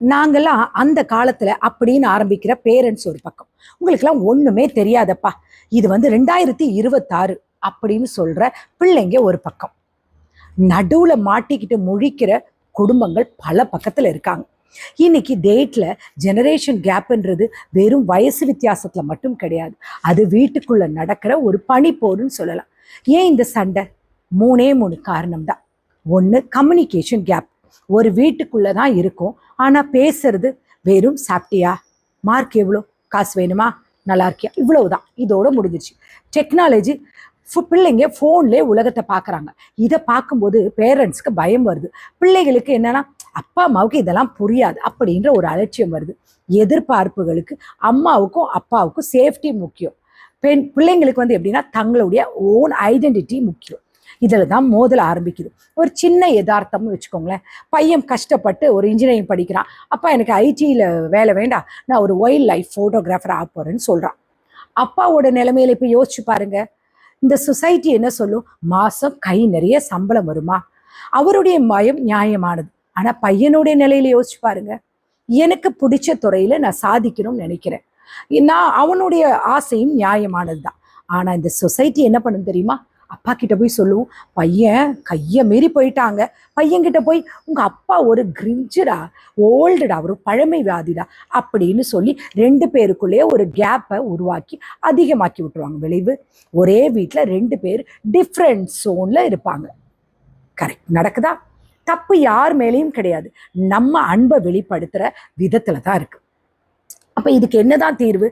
நாங்கெல்லாம் அந்த காலத்துல அப்படின்னு ஆரம்பிக்கிற பேரண்ட்ஸ் ஒரு பக்கம். உங்களுக்கெல்லாம் ஒண்ணுமே தெரியாதப்பா, இது வந்து 2026 அப்படின்னு சொல்ற பிள்ளைங்க ஒரு பக்கம். நடுவுல மாட்டிக்கிட்டு முழிக்கிற குடும்பங்கள் பல பக்கத்துல இருக்காங்க. இன்னைக்கு டேட்ல ஜெனரேஷன் கேப்ன்றது வெறும் வயசு வித்தியாசத்துல மட்டும் கிடையாது. அது வீட்டுக்குள்ள நடக்கிற ஒரு பனிப்போருன்னு சொல்லலாம். ஏன் இந்த சண்டை? மூணே மூணு காரணம் தான். ஒன்று, கம்யூனிகேஷன் கேப். ஒரு வீட்டுக்குள்ள தான் இருக்கும், ஆனா பேசுறது வெறும் சாப்பிட்டியா, மார்க் எவ்வளோ, காசு வேணுமா, நல்லா இருக்கியா, இவ்வளவுதான். இதோட முடிஞ்சிச்சு. டெக்னாலஜி, பிள்ளைங்க ஃபோன்லேயே உலகத்தை பார்க்குறாங்க. இதை பார்க்கும்போது பேரண்ட்ஸ்க்கு பயம் வருது. பிள்ளைகளுக்கு என்னன்னா, அப்பா அம்மாவுக்கு இதெல்லாம் புரியாது அப்படின்ற ஒரு அலட்சியம் வருது. எதிர்பார்ப்புகளுக்கு அம்மாவுக்கும் அப்பாவுக்கும் சேஃப்டி முக்கியம். பிள்ளைங்களுக்கு வந்து எப்படின்னா தங்களுடைய ஓன் ஐடென்டிட்டி முக்கியம். இதில் தான் மோதல் ஆரம்பிக்குது. ஒரு சின்ன யதார்த்தம்னு வச்சுக்கோங்களேன். பையன் கஷ்டப்பட்டு ஒரு இன்ஜினியரிங் படிக்கிறான். அப்பா எனக்கு ஐடியில் வேலை வேண்டாம், நான் ஒரு வைல்ட் லைஃப் ஃபோட்டோகிராஃபர் ஆக போகிறேன்னு சொல்கிறான். அப்பாவோட நிலைமையில இப்போ யோசிச்சு பாருங்க. இந்த சொசைட்டி என்ன சொல்லும்? மாதம் கை நிறைய சம்பளம் வருமா? அவருடைய பயம் நியாயமானது. ஆனால் பையனுடைய நிலையில யோசிச்சு பாருங்க. எனக்கு பிடிச்ச துறையில நான் சாதிக்கணும்னு நினைக்கிறேன். நான் அவனுடைய ஆசையும் நியாயமானது தான். ஆனால் இந்த சொசைட்டி என்ன பண்ணும் தெரியுமா? அப்பா கிட்ட போய் சொல்லுவோம், பையன் கையை மீறி போயிட்டாங்க. பையன்கிட்ட போய் உங்க அப்பா ஒரு கிரிஞ்சுடா, ஓல்டுடா, ஒரு பழமை வியாதிடா அப்படின்னு சொல்லி ரெண்டு பேருக்குள்ளேயே ஒரு கேப்பை உருவாக்கி அதிகமாக்கி விட்டுருவாங்க. விளைவு, ஒரே வீட்டில் ரெண்டு பேர் டிஃப்ரெண்ட் சோன்ல இருப்பாங்க. கரெக்ட் நடக்குதா? தப்பு யார் மேலேயும் கிடையாது, நம்ம அன்பை வெளிப்படுத்துற விதத்துல தான் இருக்கு. அப்போ இதுக்கு என்னதான் தீர்வு?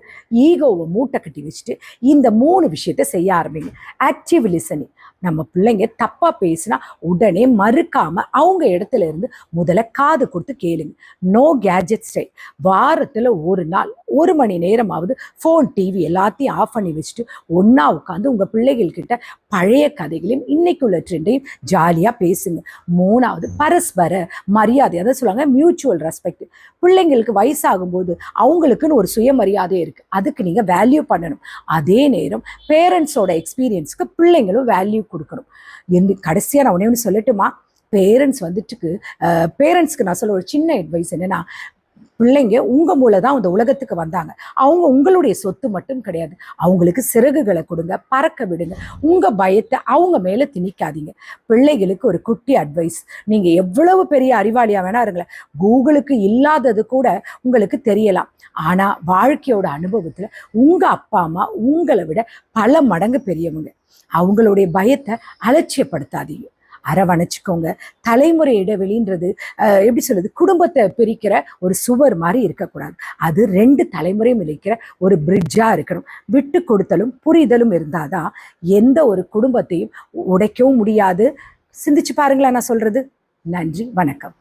ஈகோவை மூட்டை கட்டி வச்சுட்டு இந்த மூணு விஷயத்த செய்ய ஆரம்பிங்க. Active listening. நம்ம பிள்ளைங்க தப்பாக பேசினா உடனே மறுக்காம அவங்க இடத்துல இருந்து முதல்ல காது கொடுத்து கேளுங்க. No gadget stay. வாரத்தில் ஒரு நாள் 1 மணி நேரமாவது ஃபோன், டிவி எல்லாத்தையும் ஆஃப் பண்ணி வச்சுட்டு ஒன்றா உட்காந்து உங்கள் பிள்ளைகள்கிட்ட பழைய கதைகளையும் இன்னைக்குள்ள ட்ரெண்டையும் ஜாலியாக பேசுங்க. மூணாவது, பரஸ்பர மரியாதை. அதை சொல்லுவாங்க மியூச்சுவல் ரெஸ்பெக்ட். பிள்ளைங்களுக்கு வயசாகும்போது அவங்களுக்குன்னு ஒரு சுயமரியாதை இருக்குது, அதுக்கு நீங்கள் வேல்யூ பண்ணணும். அதே நேரம் பேரண்ட்ஸோட எக்ஸ்பீரியன்ஸ்க்கு பிள்ளைங்களும் வேல்யூ கொடுக்கணும். கடைசியாக நான் ஒன்று சொல்லட்டுமா? பேரண்ட்ஸ்க்கு நான் சொல்ல ஒரு சின்ன அட்வைஸ் என்னன்னா, பிள்ளைங்க உங்க மூலம் தான் இந்த உலகத்துக்கு வந்தாங்க. அவங்க உங்களுடைய சொத்து மட்டும் கிடையாது. அவங்களுக்கு சிறகுகளை கொடுங்க, பறக்க விடுங்க. உங்க பயத்தை அவங்க மேல திணிக்காதீங்க. பிள்ளைகளுக்கு ஒரு குட்டி அட்வைஸ், நீங்க எவ்வளவு பெரிய அறிவாளியா வேணா இருங்களேன், கூகுளுக்கு இல்லாதது கூட உங்களுக்கு தெரியலாம். ஆனா வாழ்க்கையோட அனுபவத்துல உங்க அப்பா அம்மா உங்களை விட பல மடங்கு பெரியவங்க. அவங்களுடைய பயத்தை அலட்சியப்படுத்தாதீங்க, அரவணைச்சிக்கோங்க. தலைமுறை இடைவெளின்றது எப்படி சொல்றது, குடும்பத்தை பிரிக்கிற ஒரு சுவர் மாதிரி இருக்கக்கூடாது. அது 2 தலைமுறையும் இணைக்கிற ஒரு பிரிட்ஜா இருக்கணும். விட்டு கொடுத்தலும் புரிதலும் இருந்தாதான் எந்த ஒரு குடும்பத்தையும் உடைக்கவும் முடியாது. சிந்திச்சு பாருங்களா நான் சொல்றது. நன்றி, வணக்கம்.